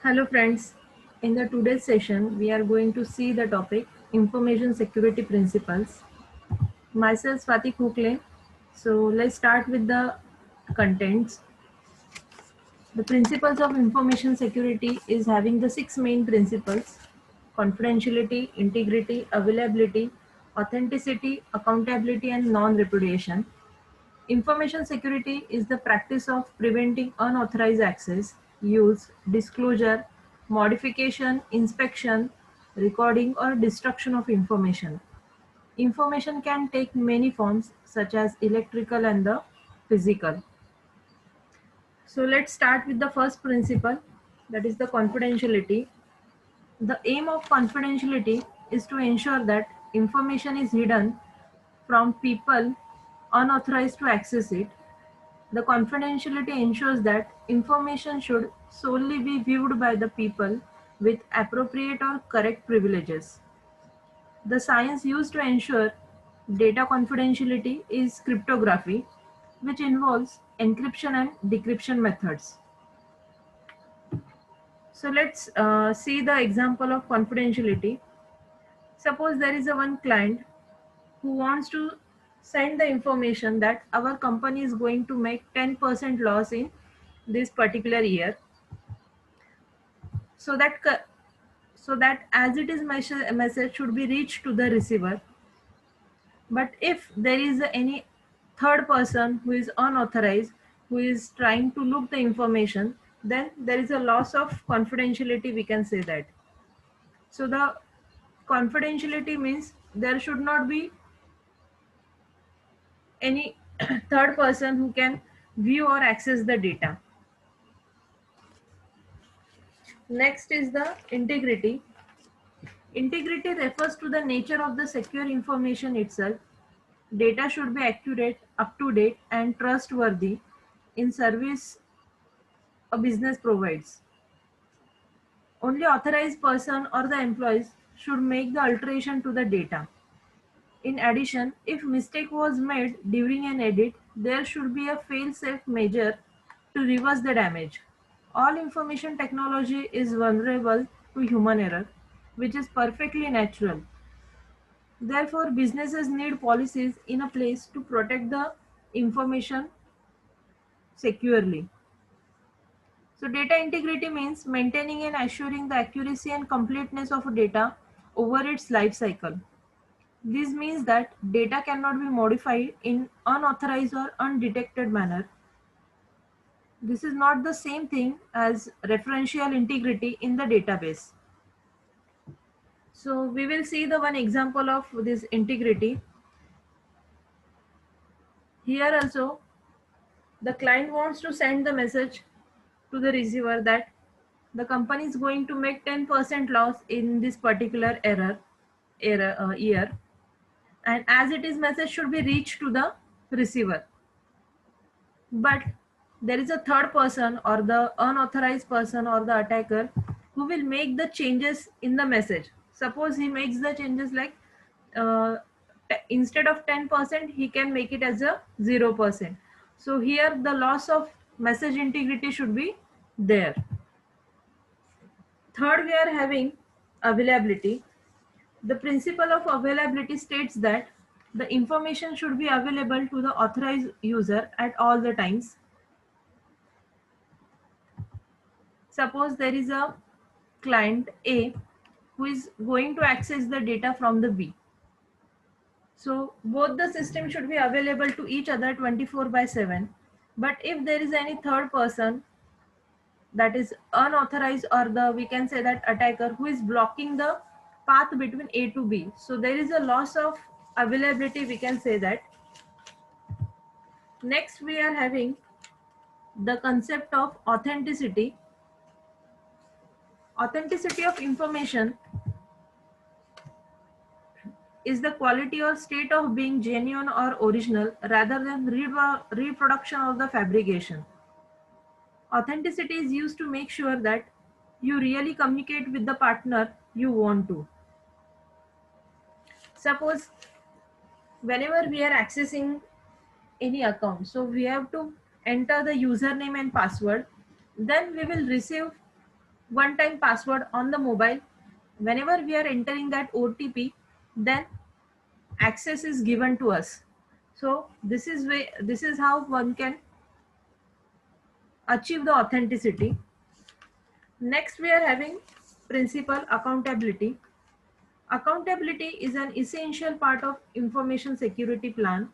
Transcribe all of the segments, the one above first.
Hello friends, in the today's session we are going to see the topic information security principles. Myself Swati Khokle. So let's start with the contents. The principles of information security is having the six main principles: confidentiality, integrity, availability, authenticity, accountability and non-repudiation. Information security is the practice of preventing unauthorized access, use, disclosure, modification, inspection, recording, or destruction of information. Information can take many forms, such as electrical and the physical. So let's start with the first principle, that is the confidentiality. The aim of confidentiality is to ensure that information is hidden from people unauthorized to access it. The confidentiality ensures that information should solely be viewed by the people with appropriate or correct privileges. The science used to ensure data confidentiality is cryptography, which involves encryption and decryption methods. So let's see the example of confidentiality. Suppose there is a one client who wants to send the information that our company is going to make 10% loss in this particular year, so that as it is message should be reached to the receiver. But if there is any third person who is unauthorized, who is trying to look the information, then there is a loss of confidentiality, we can say that. So the confidentiality means there should not be any third person who can view or access the data. Next is the integrity. Integrity refers to the nature of the secure information itself. Data should be accurate, up to date, and trustworthy in service a business provides. Only authorized person or the employees should make the alteration to the data. In addition, if mistake was made during an edit, there should be a fail-safe measure to reverse the damage. All information technology is vulnerable to human error, which is perfectly natural. Therefore, businesses need policies in a place to protect the information securely. So data integrity means maintaining and assuring the accuracy and completeness of data over its life cycle. This means that data cannot be modified in unauthorized or undetected manner. This is not the same thing as referential integrity in the database. So we will see the one example of this integrity. Here also, the client wants to send the message to the receiver that the company is going to make 10% loss in this particular year, and as it is message should be reached to the receiver. But there is a third person or the unauthorized person or the attacker who will make the changes in the message. Suppose he makes the changes like uh, instead of 10% he can make it as a 0%. So here the loss of message integrity should be there. Third, we are having availability. The principle of availability states that the information should be available to the authorized user at all the times. Suppose there is a client A who is going to access the data from the B. So both the system should be available to each other 24/7. But if there is any third person that is unauthorized, or the we can say that attacker who is blocking the path between A to B, so there is a loss of availability, we can say that. Next we are having the concept of authenticity. Authenticity of information is the quality or state of being genuine or original rather than reproduction or the fabrication. Authenticity is used to make sure that you really communicate with the partner you want to. Suppose whenever we are accessing any account, so we have to enter the username and password, then we will receive one-time password on the mobile. Whenever we are entering that OTP, then access is given to us. So this is how one can achieve the authenticity. Next, we are having principal accountability. Accountability is an essential part of information security plan.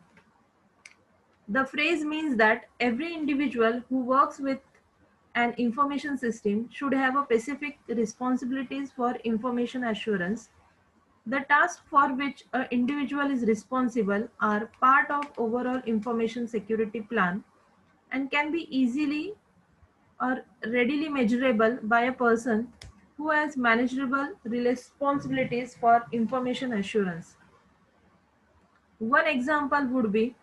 The phrase means that every individual who works with an information system should have a specific responsibilities for information assurance. The tasks for which an individual is responsible are part of overall information security plan and can be easily or readily measurable by a person who has manageable responsibilities for information assurance. One example would be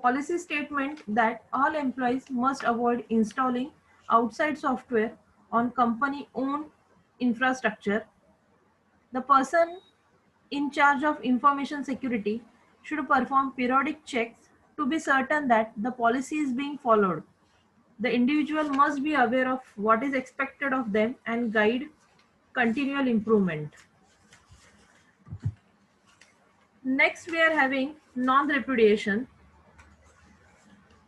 policy statement that all employees must avoid installing outside software on company owned infrastructure. The person in charge of information security should perform periodic checks to be certain that the policy is being followed. The individual must be aware of what is expected of them and guide continual improvement. Next, we are having non-repudiation.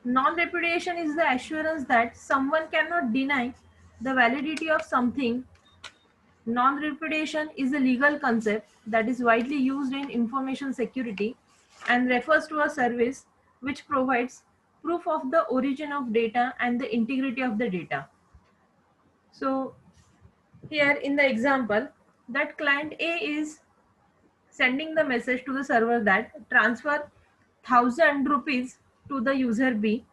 Non-repudiation is the assurance that someone cannot deny the validity of something. Non-repudiation is a legal concept that is widely used in information security and refers to a service which provides proof of the origin of data and the integrity of the data. So here in the example, that client A is sending the message to the server that transfer 1000 rupees to the user B,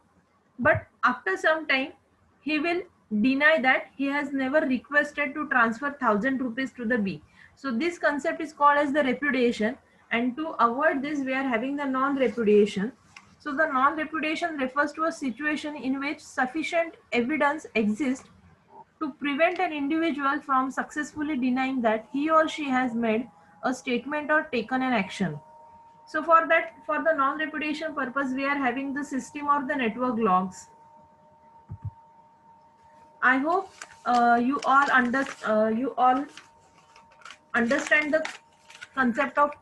but after some time he will deny that he has never requested to transfer 1000 rupees to the B. So this concept is called as the repudiation, and to avoid this we are having the non-repudiation. So the non-repudiation refers to a situation in which sufficient evidence exists to prevent an individual from successfully denying that he or she has made a statement or taken an action. So for that, for the non-repudiation purpose, we are having the system or the network logs. I hope you all understand the concept of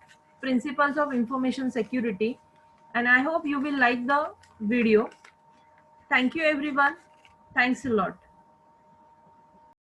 principles of information security, and I hope you will like the video. Thank you everyone. Thanks a lot.